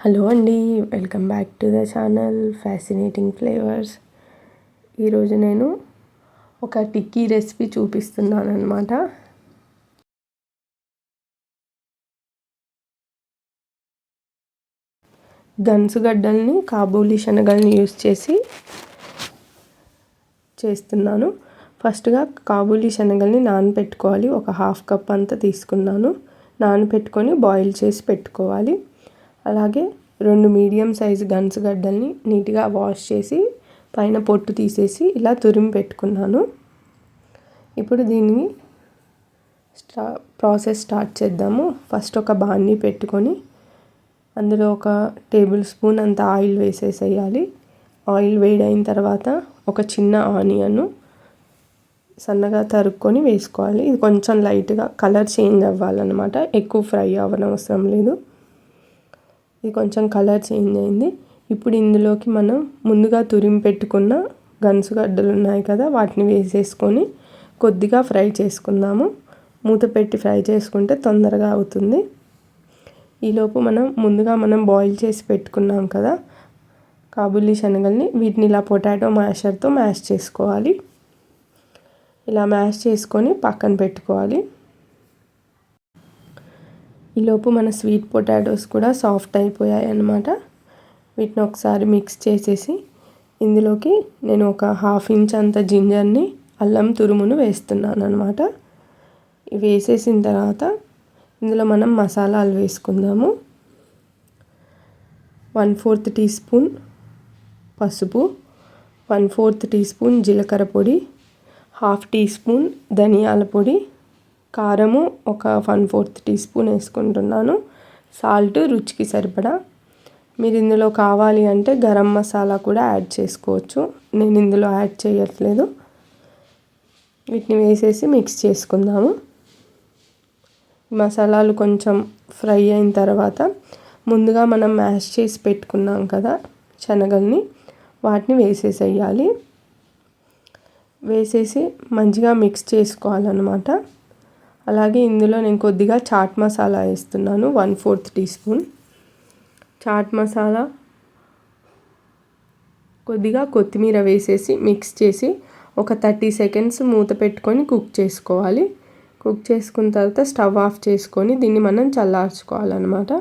Hello అండి, welcome back to the channel fascinating flavours. ఈరోజు నేను ఒక టిక్కీ రెసిపీ చూపిస్తున్నాను అనమాట. గన్సుగడ్డల్ని కాబూలీ శనగల్ని యూస్ చేసి చేస్తున్నాను. ఫస్ట్గా కాబూలీ శనగల్ని నానబెట్టుకోవాలి. ఒక హాఫ్ కప్ అంతా తీసుకున్నాను. నానబెట్టుకొని బాయిల్ చేసి పెట్టుకోవాలి. అలాగే 2 మీడియం సైజు గన్సుగడ్డల్ని నీట్గా వాష్ చేసి పైన పొట్టు తీసేసి ఇలా తురిమి పెట్టుకున్నాను. ఇప్పుడు దీన్ని ప్రాసెస్ స్టార్ట్ చేద్దాము. ఫస్ట్ ఒక బాండీ పెట్టుకొని అందులో ఒక టేబుల్ స్పూన్ అంత ఆయిల్ వేసేసేయాలి. ఆయిల్ వేడైన తర్వాత ఒక చిన్న ఆనియన్ సన్నగా తరుక్కొని వేసుకోవాలి. ఇది కొంచెం లైట్గా కలర్ చేంజ్ అవ్వాలన్నమాట, ఎక్కువ ఫ్రై అవ్వనవసరం లేదు. ఇది కొంచెం కలర్ చేంజ్ అయింది. ఇప్పుడు ఇందులోకి మనం ముందుగా తురిమి పెట్టుకున్న గన్సుగడ్డలు ఉన్నాయి కదా, వాటిని వేసేసుకొని కొద్దిగా ఫ్రై చేసుకుందాము. మూత పెట్టి ఫ్రై చేసుకుంటే తొందరగా అవుతుంది. ఈలోపు ముందుగా మనం బాయిల్ చేసి పెట్టుకున్నాం కదా కాబూలీ శనగల్ని, వీటిని ఇలా పొటాటో మ్యాషర్తో మ్యాష్ చేసుకోవాలి. ఇలా మ్యాష్ చేసుకొని పక్కన పెట్టుకోవాలి. ఈలోపు మన స్వీట్ పొటాటోస్ కూడా సాఫ్ట్ అయిపోయాయి అన్నమాట. వీటిని ఒకసారి మిక్స్ చేసేసి ఇందులోకి నేను ఒక 1/2 ఇంచ్ అంత జింజర్ని, అల్లం తురుమును వేస్తున్నాను అనమాట. ఇవి వేసేసిన తర్వాత ఇందులో మనం మసాలాలు వేసుకుందాము. 1/4 టీ స్పూన్ పసుపు, 1/4 టీ స్పూన్ జీలకర్ర పొడి, 1/2 టీ స్పూన్ ధనియాల పొడి, కారము ఒక 1/4 టీ స్పూన్ వేసుకుంటున్నాను. సాల్ట్ రుచికి సరిపడా. మీరు ఇందులో కావాలి అంటే గరం మసాలా కూడా యాడ్ చేసుకోవచ్చు. నేను ఇందులో యాడ్ చేయట్లేదు. వీటిని వేసేసి మిక్స్ చేసుకుందాము. మసాలాలు కొంచెం ఫ్రై అయిన తర్వాత ముందుగా మనం మ్యాష్ చేసి పెట్టుకున్నాం కదా శనగల్ని, వాటిని వేసేసేయాలి. వేసేసి మంచిగా మిక్స్ చేసుకోవాలన్నమాట. అలాగే ఇందులో నేను కొద్దిగా చాట్ మసాలా వేస్తున్నాను, 1/4 టీ స్పూన్ చాట్ మసాలా, కొద్దిగా కొత్తిమీర వేసేసి మిక్స్ చేసి ఒక 30 సెకండ్స్ మూత పెట్టుకొని కుక్ చేసుకోవాలి. కుక్ చేసుకున్న తర్వాత స్టవ్ ఆఫ్ చేసుకొని దీన్ని మనం చల్లార్చుకోవాలన్నమాట.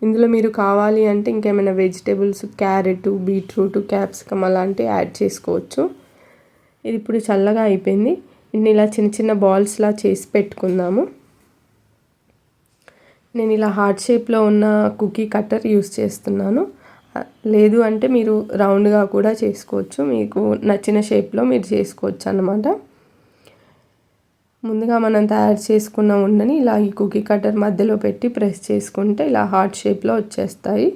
ఇందులో మీరు కావాలి అంటే ఇంకేమైనా వెజిటేబుల్స్, క్యారెట్, బీట్రూట్, క్యాప్సికమ్ అలాంటివి యాడ్ చేసుకోవచ్చు. ఇది ఇప్పుడు చల్లగా అయిపోయింది. దీన్ని ఇలా చిన్న చిన్న బాల్స్లా చేసి పెట్టుకుందాము. నేను ఇలా హార్ట్ షేప్లో ఉన్న కుకీ కట్టర్ యూస్ చేస్తున్నాను. లేదు అంటే మీరు రౌండ్గా కూడా చేసుకోవచ్చు. మీకు నచ్చిన షేప్లో మీరు చేసుకోవచ్చు అన్నమాట. ముందుగా మనం తయారు చేసుకున్న ఉండని ఇలా ఈ కుకీ కట్టర్ మధ్యలో పెట్టి ప్రెస్ చేసుకుంటే ఇలా హార్ట్ షేప్లో వచ్చేస్తాయి.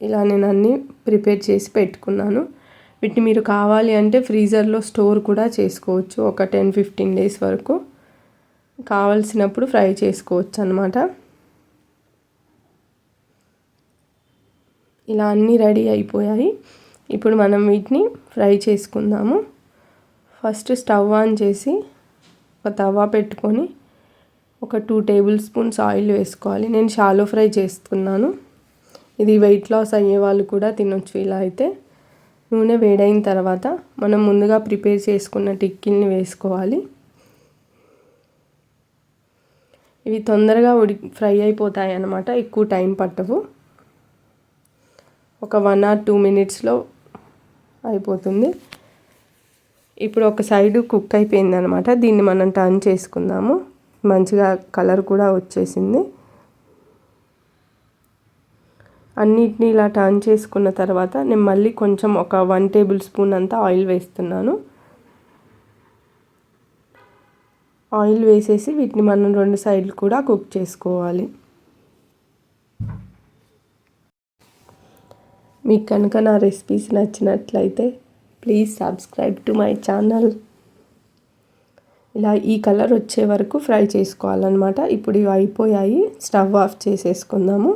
ఇలా నేను అన్నీ ప్రిపేర్ చేసి పెట్టుకున్నాను. వీటిని మీరు కావాలి అంటే ఫ్రీజర్లో స్టోర్ కూడా చేసుకోవచ్చు. ఒక 10-15 డేస్ వరకు కావలసినప్పుడు ఫ్రై చేసుకోవచ్చు అన్నమాట. ఇలా అన్నీ రెడీ అయిపోయాయి. ఇప్పుడు మనం వీటిని ఫ్రై చేసుకుందాము. ఫస్ట్ స్టవ్ ఆన్ చేసి ఒక తవా పెట్టుకొని ఒక 2 టేబుల్ స్పూన్స్ ఆయిల్ వేసుకోవాలి. నేను షాలో ఫ్రై చేస్తున్నాను. ఇది వెయిట్ లాస్ అయ్యే వాళ్ళు కూడా తినొచ్చు. ఇలా అయితే నూనె వేడైన తర్వాత మనం ముందుగా ప్రిపేర్ చేసుకున్న టిక్కీల్ని వేసుకోవాలి. ఇవి తొందరగా ఫ్రై అయిపోతాయి అన్నమాట, ఎక్కువ టైం పట్టవు. ఒక 1 or 2 మినిట్స్లో అయిపోతుంది. ఇప్పుడు ఒక సైడు కుక్ అయిపోయింది అనమాట. దీన్ని మనం టర్న్ చేసుకుందాము. మంచిగా కలర్ కూడా వచ్చేసింది. అన్నిటిని ఇలా టర్న్ చేసుకున్న తర్వాత నేను మళ్ళీ కొంచెం ఒక 1 టేబుల్ స్పూన్ అంతా ఆయిల్ వేస్తున్నాను. ఆయిల్ వేసేసి వీటిని మనం 2 సైడ్లు కూడా కుక్ చేసుకోవాలి. మీకు కనుక నా రెసిపీస్ నచ్చినట్లయితే please subscribe to my channel. ఇలా ఈ కలర్ వచ్చే వరకు ఫ్రై చేసుకోవాలన్నమాట. ఇప్పుడు ఇవి అయిపోయాయి. స్టవ్ ఆఫ్ చేసేసుకుందాము.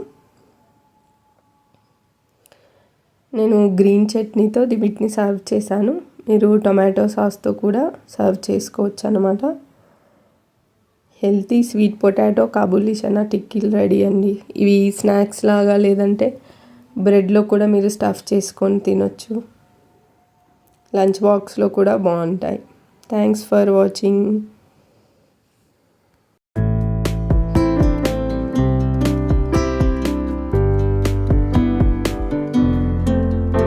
నేను గ్రీన్ చట్నీతో వీటిని సర్వ్ చేశాను. మీరు టొమాటో సాస్తో కూడా సర్వ్ చేసుకోవచ్చు అన్నమాట. Healthy sweet potato kabuli chana టిక్కీలు రెడీ అండి. ఇవి స్నాక్స్ లాగా లేదంటే బ్రెడ్లో కూడా మీరు స్టఫ్ చేసుకొని తినొచ్చు. లంచ్ బాక్స్లో కూడా బాగుంటాయి. Thanks for watching.